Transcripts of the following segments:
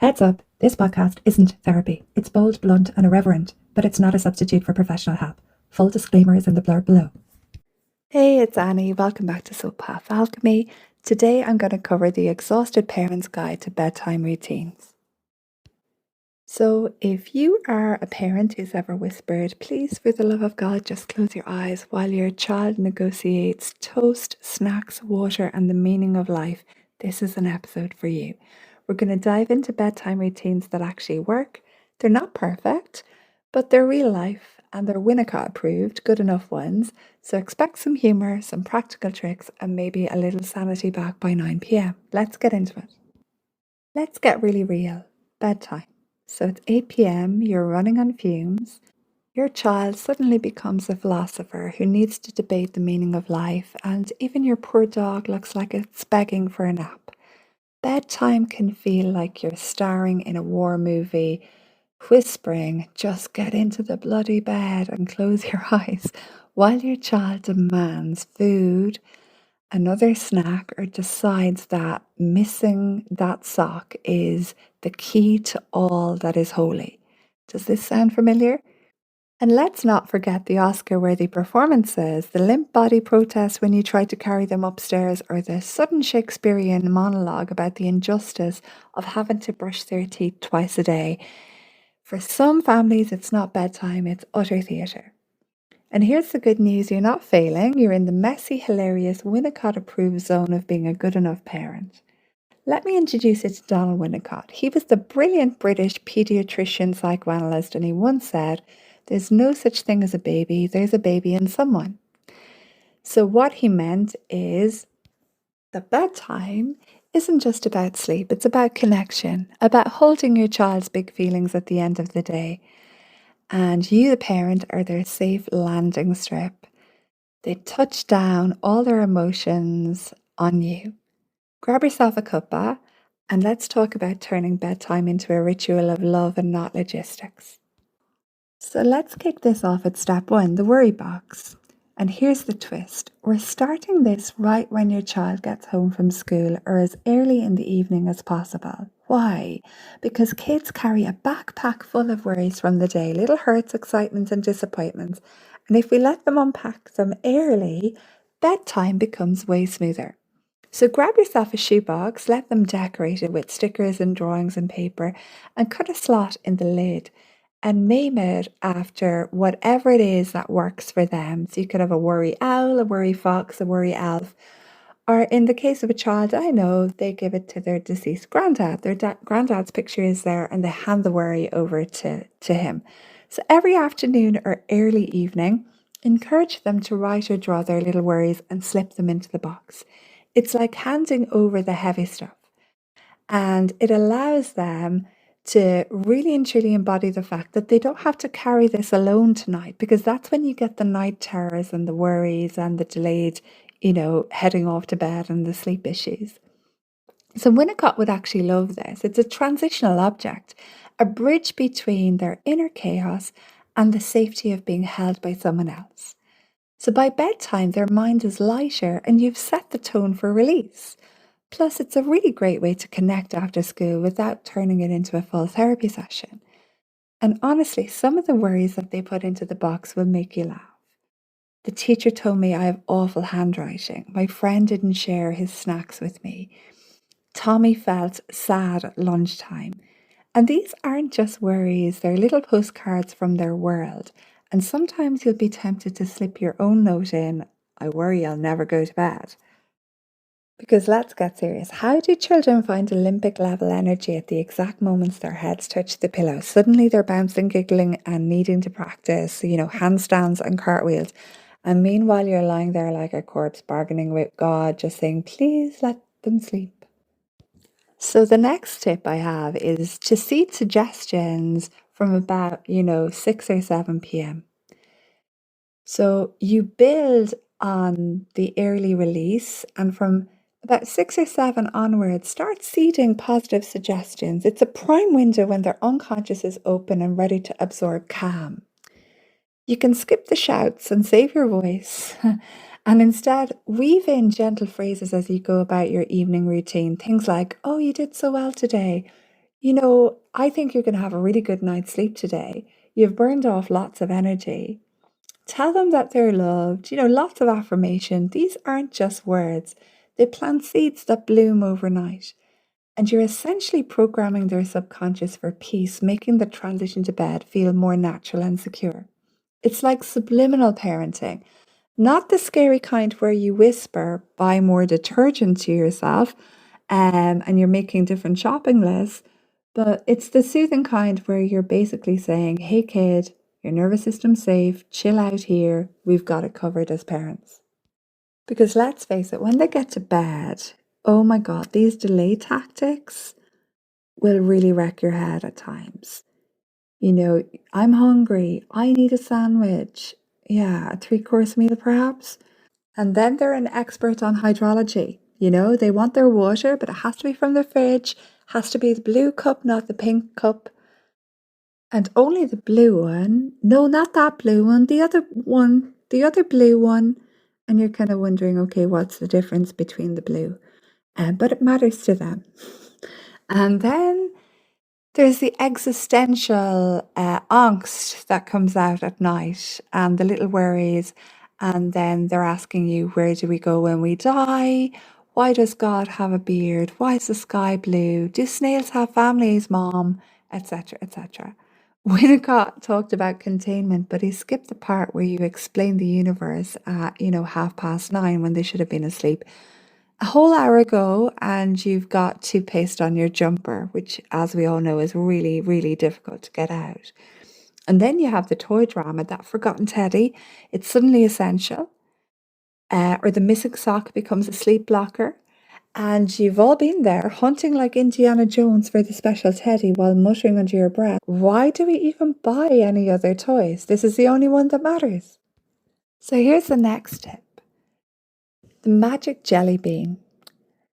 Heads up, this podcast isn't therapy. It's bold, blunt, and irreverent, but it's not a substitute for professional help. Full disclaimer is in the blurb below. Hey, it's Annie. Welcome back to Soul Path Alchemy. Today I'm going to cover the Exhausted Parent's Guide to Bedtime Routines. So, if you are a parent who's ever whispered, please, for the love of God, just close your eyes while your child negotiates toast, snacks, water, and the meaning of life, this is an episode for you. We're going to dive into bedtime routines that actually work. They're not perfect, but they're real life and they're Winnicott approved, good enough ones. So expect some humour, some practical tricks, and maybe a little sanity back by 9 p.m. Let's get into it. Let's get really real. Bedtime. So it's 8 p.m., you're running on fumes. Your child suddenly becomes a philosopher who needs to debate the meaning of life, and even your poor dog looks like it's begging for a nap. Bedtime can feel like you're starring in a war movie, whispering, just get into the bloody bed and close your eyes, while your child demands food, another snack, or decides that missing that sock is the key to all that is holy. Does this sound familiar? And let's not forget the Oscar-worthy performances, the limp body protest when you try to carry them upstairs, or the sudden Shakespearean monologue about the injustice of having to brush their teeth twice a day. For some families, it's not bedtime, it's utter theatre. And here's the good news, you're not failing. You're in the messy, hilarious, Winnicott-approved zone of being a good enough parent. Let me introduce you to Donald Winnicott. He was the brilliant British pediatrician psychoanalyst, and he once said, there's no such thing as a baby, there's a baby in someone. So what he meant is that bedtime isn't just about sleep, it's about connection, about holding your child's big feelings at the end of the day. And you, the parent, are their safe landing strip. They touch down all their emotions on you. Grab yourself a cuppa and let's talk about turning bedtime into a ritual of love and not logistics. So let's kick this off at step one, the worry box. And here's the twist. We're starting this right when your child gets home from school or as early in the evening as possible. Why? Because kids carry a backpack full of worries from the day, little hurts, excitements, and disappointments. And if we let them unpack them early, bedtime becomes way smoother. So grab yourself a shoebox, let them decorate it with stickers and drawings and paper, and cut a slot in the lid and name it after whatever it is that works for them. So you could have a worry owl, a worry fox, a worry elf. Or in the case of a child, I know they give it to their deceased granddad. Their granddad's picture is there and they hand the worry over to him. So every afternoon or early evening, encourage them to write or draw their little worries and slip them into the box. It's like handing over the heavy stuff. And it allows them to really and truly embody the fact that they don't have to carry this alone tonight, because that's when you get the night terrors and the worries and the delayed, heading off to bed and the sleep issues. So Winnicott would actually love this. It's a transitional object, a bridge between their inner chaos and the safety of being held by someone else. So by bedtime, their mind is lighter and you've set the tone for release. Plus, it's a really great way to connect after school without turning it into a full therapy session. And honestly, some of the worries that they put into the box will make you laugh. The teacher told me I have awful handwriting. My friend didn't share his snacks with me. Tommy felt sad at lunchtime. And these aren't just worries, they're little postcards from their world. And sometimes you'll be tempted to slip your own note in, I worry I'll never go to bed. Because let's get serious. How do children find Olympic level energy at the exact moments their heads touch the pillow? Suddenly they're bouncing, giggling, and needing to practice, handstands and cartwheels. And meanwhile, you're lying there like a corpse, bargaining with God, just saying, please let them sleep. So the next tip I have is to seed suggestions from about, 6 or 7 p.m. So you build on the early release, and from about 6 or 7 onwards, start seeding positive suggestions. It's a prime window when their unconscious is open and ready to absorb calm. You can skip the shouts and save your voice and instead weave in gentle phrases as you go about your evening routine. Things like, oh, you did so well today. I think you're going to have a really good night's sleep today. You've burned off lots of energy. Tell them that they're loved, lots of affirmation. These aren't just words, they plant seeds that bloom overnight. And you're essentially programming their subconscious for peace, making the transition to bed feel more natural and secure. It's like subliminal parenting, not the scary kind where you whisper, buy more detergent to yourself, and you're making different shopping lists, but it's the soothing kind where you're basically saying, hey kid, your nervous system's safe, chill out here, we've got it covered as parents. Because let's face it, when they get to bed, oh my God, these delay tactics will really wreck your head at times. I'm hungry, I need a sandwich. Yeah, a 3-course meal perhaps. And then they're an expert on hydrology. They want their water, but it has to be from the fridge, has to be the blue cup, not the pink cup. And only the blue one. No, not that blue one, the other blue one. And you're kind of wondering, okay, what's the difference between the blue? But it matters to them. And then there's the existential angst that comes out at night and the little worries. And then they're asking you, where do we go when we die? Why does God have a beard? Why is the sky blue? Do snails have families, Mom? Etc., etc. Winnicott talked about containment, but he skipped the part where you explain the universe at, 9:30 when they should have been asleep a whole hour ago, and you've got toothpaste on your jumper, which, as we all know, is really, really difficult to get out. And then you have the toy drama, that forgotten teddy. It's suddenly essential, or the missing sock becomes a sleep blocker. And you've all been there, hunting like Indiana Jones for the special teddy while muttering under your breath, why do we even buy any other toys? This is the only one that matters. So here's the next tip. The magic jelly bean.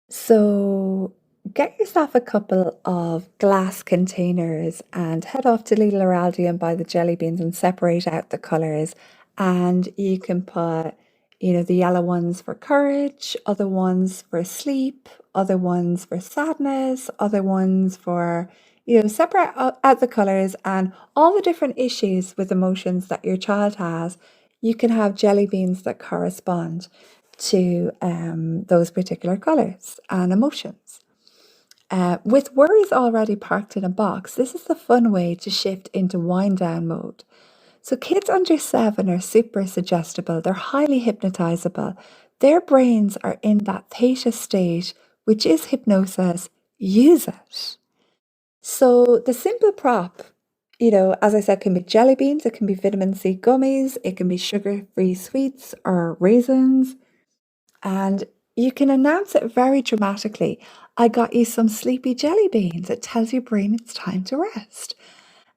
So get yourself a couple of glass containers and head off to Lidl or Aldi and buy the jelly beans and separate out the colours. And you can put, the yellow ones for courage, other ones for sleep, other ones for sadness, other ones for, separate out the colours and all the different issues with emotions that your child has. You can have jelly beans that correspond to those particular colours and emotions. With worries already parked in a box, this is the fun way to shift into wind down mode. So kids under 7 are super suggestible, they're highly hypnotizable. Their brains are in that theta state, which is hypnosis. Use it. So the simple prop, as I said, can be jelly beans, it can be vitamin C gummies, it can be sugar-free sweets or raisins. And you can announce it very dramatically. I got you some sleepy jelly beans. It tells your brain it's time to rest.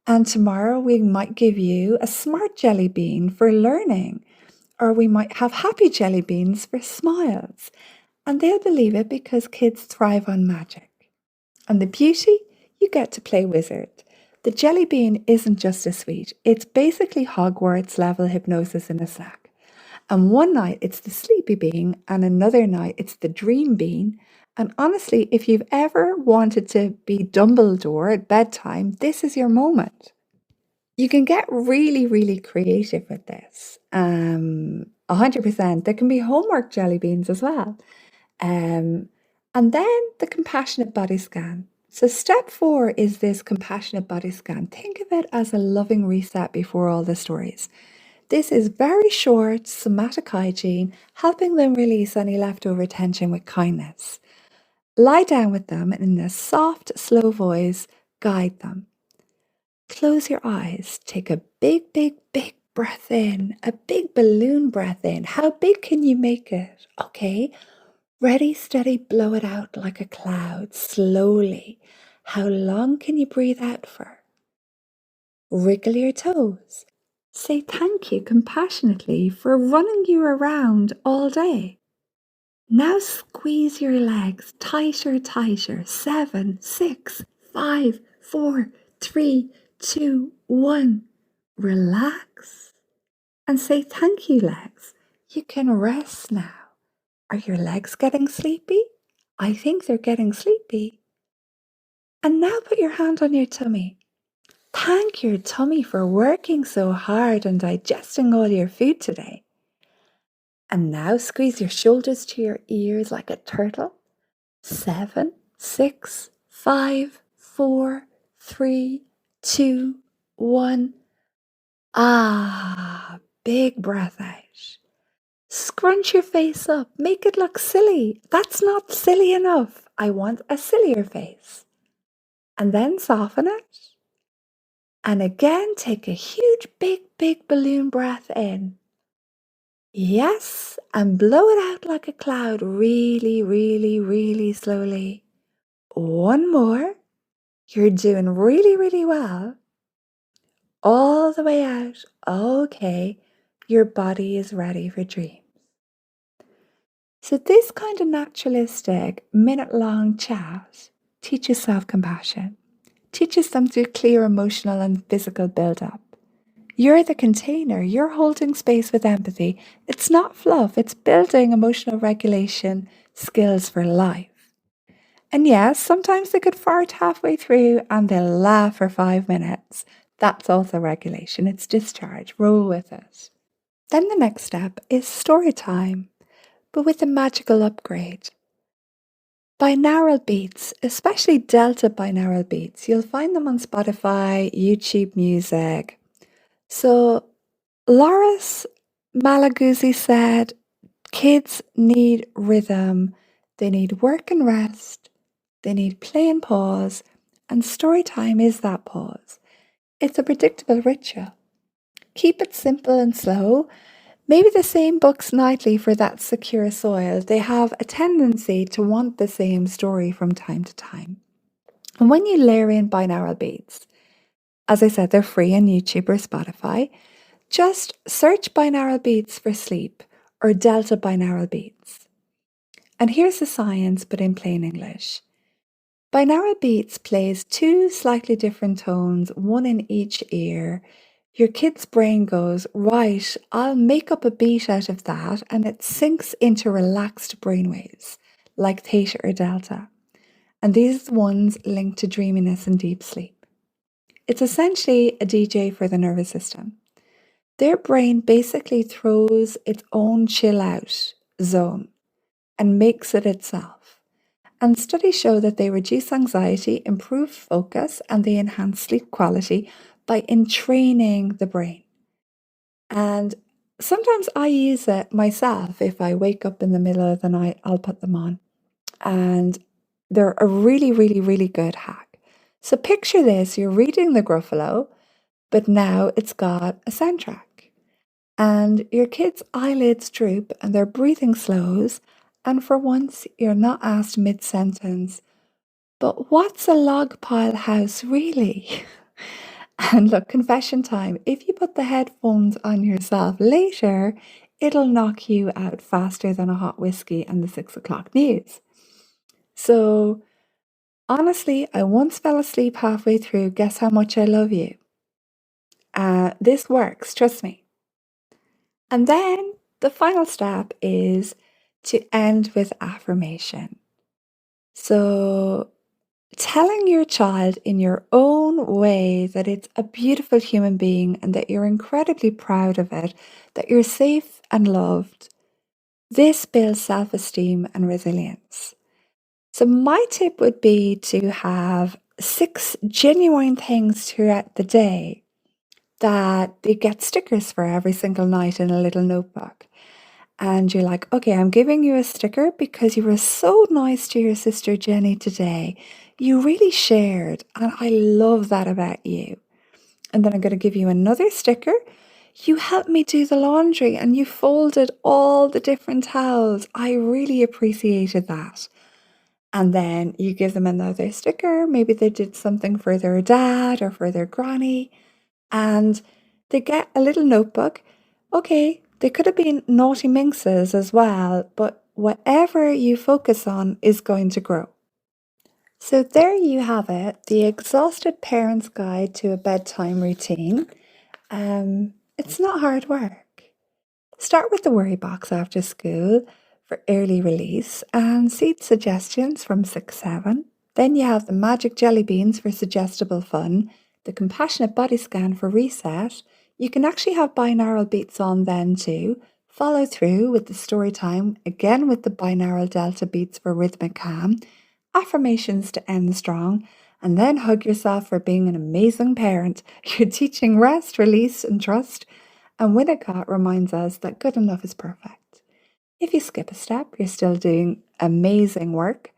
And tomorrow we might give you a smart jelly bean for learning, or we might have happy jelly beans for smiles. And they'll believe it because kids thrive on magic. And the beauty, you get to play wizard. The jelly bean isn't just a sweet, it's basically Hogwarts level hypnosis in a snack. And one night it's the sleepy bean, and another night it's the dream bean. And honestly, if you've ever wanted to be Dumbledore at bedtime, this is your moment. You can get really, really creative with this. 100%. There can be homework jelly beans as well. And then the compassionate body scan. So step 4 is this compassionate body scan. Think of it as a loving reset before all the stories. This is very short somatic hygiene, helping them release any leftover tension with kindness. Lie down with them and in a soft, slow voice, guide them. Close your eyes. Take a big, big, big breath in, a big balloon breath in. How big can you make it? Okay. Ready, steady, blow it out like a cloud, slowly. How long can you breathe out for? Wriggle your toes. Say thank you compassionately for running you around all day. Now squeeze your legs tighter, tighter. 7, 6, 5, 4, 3, 2, 1. Relax and say thank you, legs. You can rest now. Are your legs getting sleepy? I think they're getting sleepy. And now put your hand on your tummy. Thank your tummy for working so hard and digesting all your food today. And now squeeze your shoulders to your ears like a turtle. 7, 6, 5, 4, 3, 2, 1. Ah, big breath out. Scrunch your face up. Make it look silly. That's not silly enough. I want a sillier face. And then soften it. And again, take a huge, big balloon breath in. Yes, and blow it out like a cloud really slowly. One more. You're doing really well. All the way out. Okay, your body is ready for dreams. So this kind of naturalistic, minute-long chat teaches self-compassion, teaches them through clear emotional and physical build-up. You're the container, you're holding space with empathy. It's not fluff, it's building emotional regulation skills for life. And yes, sometimes they could fart halfway through and they'll laugh for 5 minutes. That's also regulation, it's discharge, roll with it. Then the next step is story time, but with a magical upgrade. Binaural beats, especially delta binaural beats, you'll find them on Spotify, YouTube Music. So Loris Malaguzzi said, kids need rhythm, they need work and rest, they need play and pause, and story time is that pause. It's a predictable ritual. Keep it simple and slow. Maybe the same books nightly for that secure soil. They have a tendency to want the same story from time to time. And when you layer in binaural beats, as I said, they're free on YouTube or Spotify. Just search binaural beats for sleep or delta binaural beats. And here's the science, but in plain English. Binaural beats plays 2 slightly different tones, one in each ear. Your kid's brain goes, right, I'll make up a beat out of that, and it sinks into relaxed brainwaves, like theta or delta. And these are the ones linked to dreaminess and deep sleep. It's essentially a DJ for the nervous system. Their brain basically throws its own chill out zone and makes it itself. And studies show that they reduce anxiety, improve focus, and they enhance sleep quality by entraining the brain. And sometimes I use it myself. If I wake up in the middle of the night, I'll put them on. And they're a really good hack. So picture this, you're reading the Gruffalo, but now it's got a soundtrack. And your kid's eyelids droop and their breathing slows, and for once you're not asked mid-sentence, but what's a log pile house really? And look, confession time, if you put the headphones on yourself later, it'll knock you out faster than a hot whiskey and the 6 o'clock news. So honestly, I once fell asleep halfway through Guess How Much I Love You. This works, trust me. And then the final step is to end with affirmation. So telling your child in your own way that it's a beautiful human being and that you're incredibly proud of it, that you're safe and loved, this builds self-esteem and resilience. So my tip would be to have 6 genuine things throughout the day that they get stickers for every single night in a little notebook. And you're like, okay, I'm giving you a sticker because you were so nice to your sister Jenny today. You really shared, and I love that about you. And then I'm going to give you another sticker. You helped me do the laundry and you folded all the different towels. I really appreciated that. And then you give them another sticker. Maybe they did something for their dad or for their granny. And they get a little notebook. Okay, they could have been naughty minxes as well, but whatever you focus on is going to grow. So there you have it, the exhausted parent's guide to a bedtime routine. It's not hard work. Start with the worry box after school for early release and seed suggestions from 6-7. Then you have the magic jelly beans for suggestible fun, the compassionate body scan for reset. You can actually have binaural beats on then too. Follow through with the story time, again with the binaural delta beats for rhythmic calm, affirmations to end strong, and then hug yourself for being an amazing parent. You're teaching rest, release, and trust. And Winnicott reminds us that good enough is perfect. If you skip a step, you're still doing amazing work.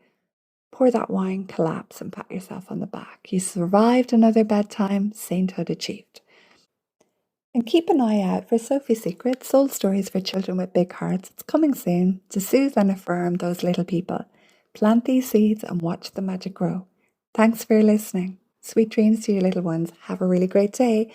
Pour that wine, collapse, and pat yourself on the back. You survived another bedtime, sainthood achieved. And keep an eye out for Sophie's Secret Soul Stories for Children with Big Hearts. It's coming soon to soothe and affirm those little people. Plant these seeds and watch the magic grow. Thanks for listening. Sweet dreams to your little ones. Have a really great day.